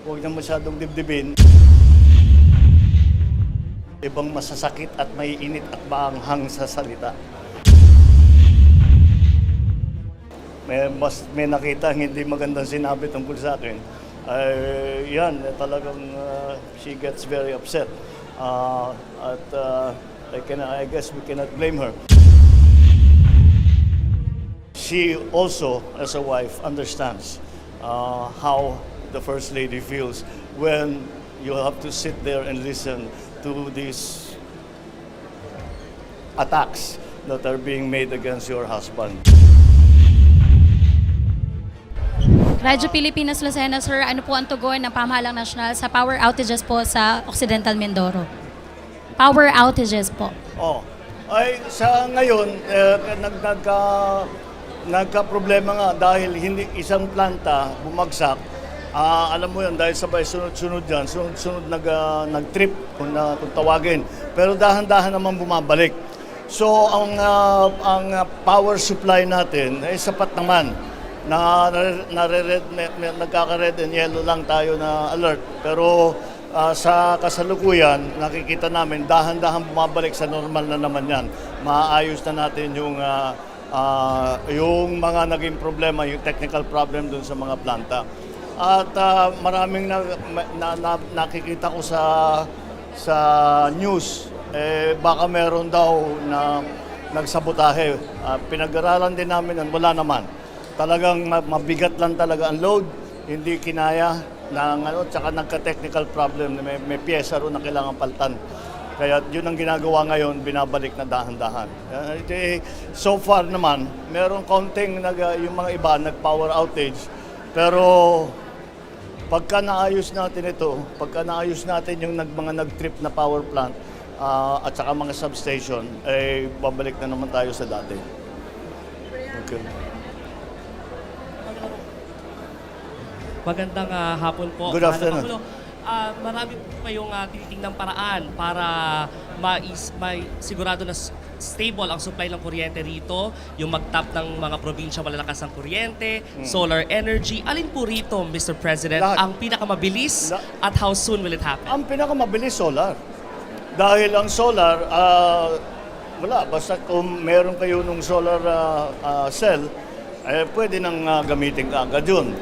huwag na masyadong dibdibin. Ibang masasakit at may init at maanghang sa salita. May nakita hindi magandang sinabi tungkol sa akin. Yan, talagang she gets very upset. I guess we cannot blame her. She also, as a wife, understands how the First Lady feels when you have to sit there and listen to these attacks that are being made against your husband. Radyo Pilipinas Lucena, sir, ano po ang tugon ng pamahalang nasyonal sa power outages po sa Occidental Mindoro? Power outages po. Ay sa ngayon, nagka-problema nga dahil hindi isang planta bumagsak. Alam mo yan, dahil sabay sunod-sunod yan, sunod-sunod nag-trip kung tawagin. Pero dahan-dahan naman bumabalik. So ang power supply natin ay sapat naman. Nagkaka-red and yellow lang tayo na alert. Pero sa kasalukuyan, nakikita namin dahan-dahan bumabalik sa normal na naman yan. Maayos na natin yung mga naging problema, yung technical problem dun sa mga planta. At maraming nakikita ko sa news, baka meron daw na nagsabotahe. Pinag-aralan din namin yan, wala naman. Talagang mabigat lang talaga ang load, hindi kinaya tsaka nagka-technical problem, may pyesa ro na kailangan paltan. Kaya yun ang ginagawa ngayon, binabalik na dahan-dahan. So far naman, meron konting yung mga iba nag-power outage, pero pagka naayos natin ito, pagka naayos natin yung mga nag-trip na power plant at saka mga substation, babalik na naman tayo sa dati. Okay. Magandang hapon po. Good afternoon. Marami po kayong tinitingnang paraan para sigurado na stable ang supply ng kuryente rito, yung mag-tap ng mga probinsya malalakas ang kuryente, solar energy. Alin po rito, Mr. President, ang pinakamabilis at how soon will it happen? Ang pinakamabilis, solar. Dahil ang solar, wala, basta kung meron kayo ng solar cell, pwede nang gamitin ka agad yun.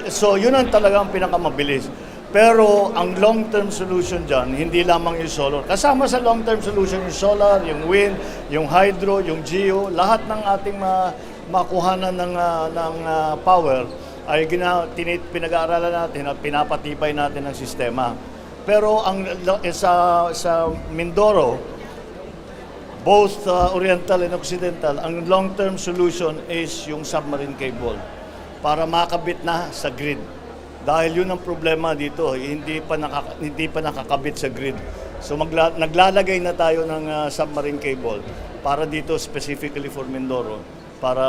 So yun ang talagang pinakamabilis. Pero ang long-term solution dyan, hindi lamang yung solar. Kasama sa long-term solution yung solar, yung wind, yung hydro, yung geo, lahat ng ating makuhanan ng power ay pinag-aaralan natin at pinapatibay natin ang sistema. Pero sa Mindoro, both Oriental and Occidental, ang long-term solution is yung submarine cable para makabit na sa grid. Dahil yun ang problema dito, hindi pa nakakabit sa grid. So naglalagay na tayo ng submarine cable para dito specifically for Mindoro, para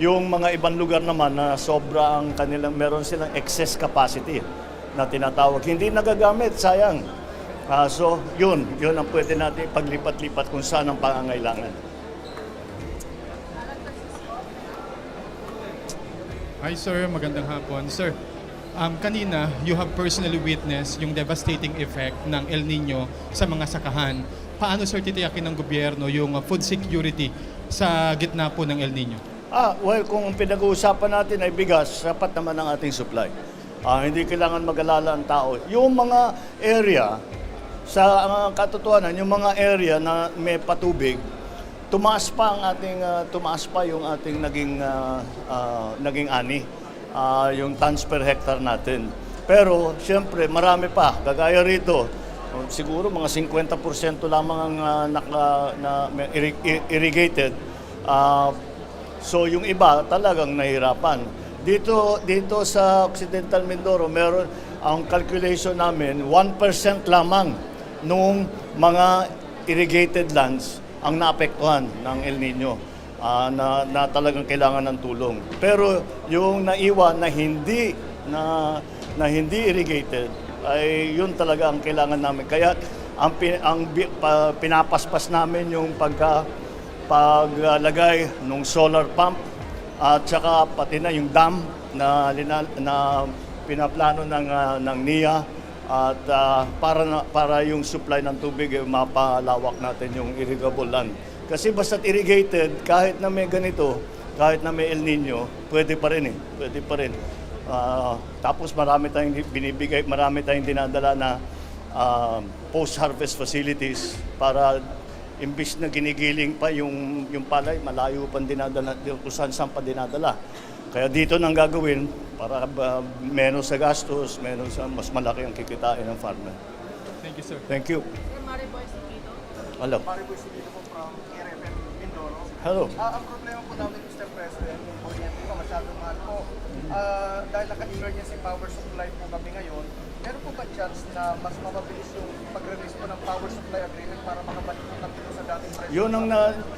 yung mga ibang lugar naman na sobra ang kanilang, meron silang excess capacity na tinatawag, hindi nagagamit, sayang. So yun ang pwede natin paglipat-lipat kung saan ang pangangailangan. Hi sir, magandang hapon. Sir, kanina you have personally witnessed yung devastating effect ng El Nino sa mga sakahan. Paano sir titiyakin ng gobyerno yung food security sa gitna po ng El Nino? Well, kung pinag-uusapan natin ay bigas, sapat naman ang ating supply. Hindi kailangan mag-alala ang tao. Yung mga area, sa katotohanan, yung mga area na may patubig, tumaas pa yung ating naging ani, yung tons per hectare natin. Pero siyempre marami pa, kagaya rito, siguro mga 50% lamang ang irrigated. So yung iba talagang nahirapan. Dito sa Occidental Mindoro, meron ang calculation namin 1% lamang nung mga irrigated lands ang naapektuhan ng El Nino na talagang kailangan ng tulong. Pero yung naiwan na hindi irrigated ay yun talaga ang kailangan namin. Kaya ang pinapaspas namin yung paglagay ng solar pump at saka pati na yung dam na pinaplano ng NIA at para yung supply ng tubig mapalawak natin yung irrigable land. Kasi basta't irrigated, kahit na may ganito, kahit na may El Nino, pwede pa rin. Pwede pa rin. Tapos marami tayong binibigay, marami tayong dinadala na post-harvest facilities para imbis na ginigiling pa yung palay, malayo pang dinadala, kung saan pa dinadala. Kaya dito nang gagawin para menos sa gastos, menos sa mas malaki ang kikitain ng farmer. Thank you, sir. Thank you. Hello. Mariboy Sibino po from RFN Mindoro. Hello. Ang problema po namin, Mr. President, yung kuryente po masyadong mahal po. Dahil naka-emergency power supply po kami ngayon, meron po ba chance na mas mapabilis yung pag-release po ng power supply agreement para makabalik po kami sa dating presyo? Yun ang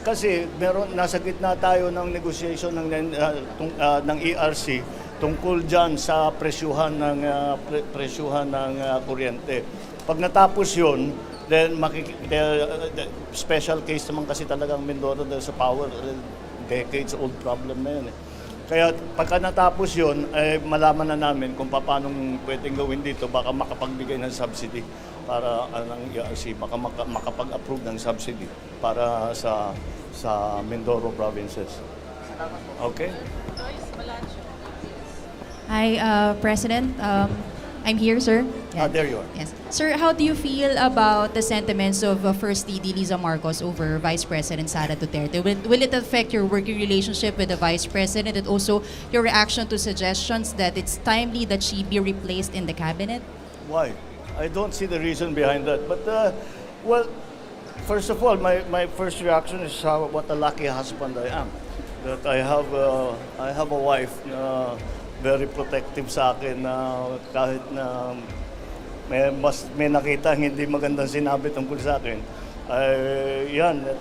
kasi nasa gitna tayo ng negotiation ng ERC tungkol diyan sa presyuhan ng kuryente. Pag natapos yun, then special case naman kasi talagang Mindoro dahil sa power, decades old problem na yun. Kaya pagka natapos yun, malaman na namin kung paano pwedeng gawin dito, baka makapagbigay ng subsidy para ng ERC, baka makapag-approve ng subsidy para sa Mindoro provinces. Okay? Hi, President. I'm here, sir. There you are. Yes. Sir, how do you feel about the sentiments of First Lady Liza Marcos over Vice President Sara Duterte? Will it affect your working relationship with the Vice President and also your reaction to suggestions that it's timely that she be replaced in the cabinet? Why? I don't see the reason behind that. But, well, first of all, my first reaction is what a lucky husband I am. That I have a wife na very protective sa akin na kahit na may nakita hindi magandang sinabi tungkol sa akin.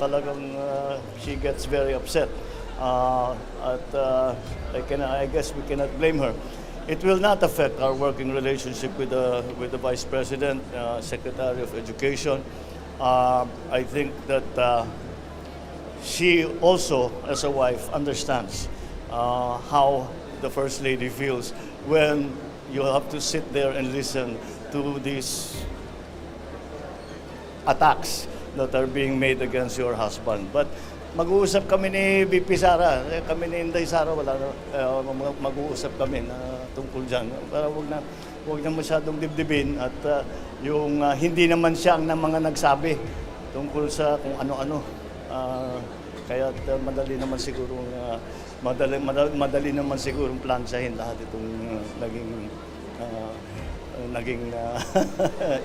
Talagang she gets very upset. I guess we cannot blame her. It will not affect our working relationship with the Vice President, Secretary of Education. I think that she also, as a wife, understands how the First Lady feels when you have to sit there and listen to these attacks that are being made against your husband. But mag-uusap kami ni VP Sara, kami ni Inday Sara, mag-uusap kami na tungkol dyan. Para huwag na masyadong dibdibin at yung hindi naman siya ang mga nagsabi tungkol sa kung ano-ano. Kaya madali naman siguro madali naman siguro plansahin lahat itong naging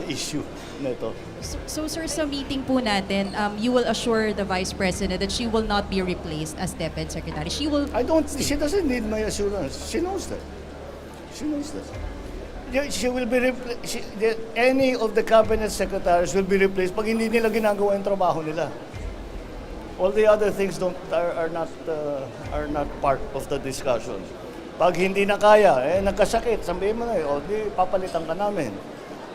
issue nito. So, sir, sa meeting po natin, you will assure the Vice President that she will not be replaced as Deputy Secretary. She doesn't need my assurance. She knows that. She will be any of the cabinet secretaries will be replaced pag hindi nila ginagawa yung trabaho nila. All the other things are not part of the discussion. Pag hindi na kaya, nagkasakit, sabihin mo na, di papalitan ka namin.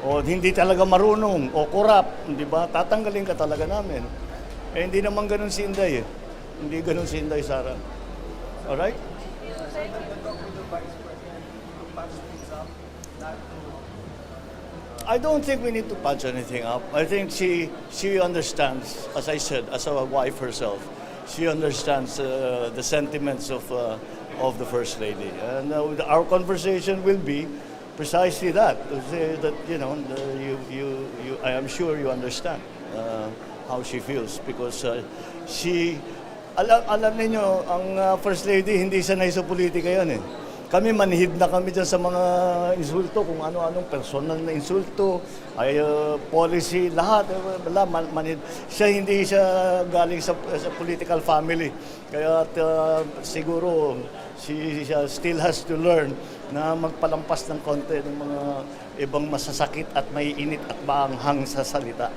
O hindi talaga marunong, o corrupt, di ba? Tatanggalin ka talaga namin. Hindi naman ganun si Inday. Hindi ganun si Inday Sara. Alright? I don't think we need to patch anything up. I think she understands, as I said, as a wife herself, she understands the sentiments of the First Lady. And our conversation will be precisely that, to say that, I am sure you understand how she feels because alam ninyo, ang First Lady hindi sanay sa politika yan eh. Kami manhid na kami dyan sa mga insulto, kung ano-anong personal na insulto, policy, lahat. Manhid. Hindi siya galing sa political family. Kaya siguro, she still has to learn na magpalampas ng konti ng mga ibang masasakit at may init at maanghang sa salita.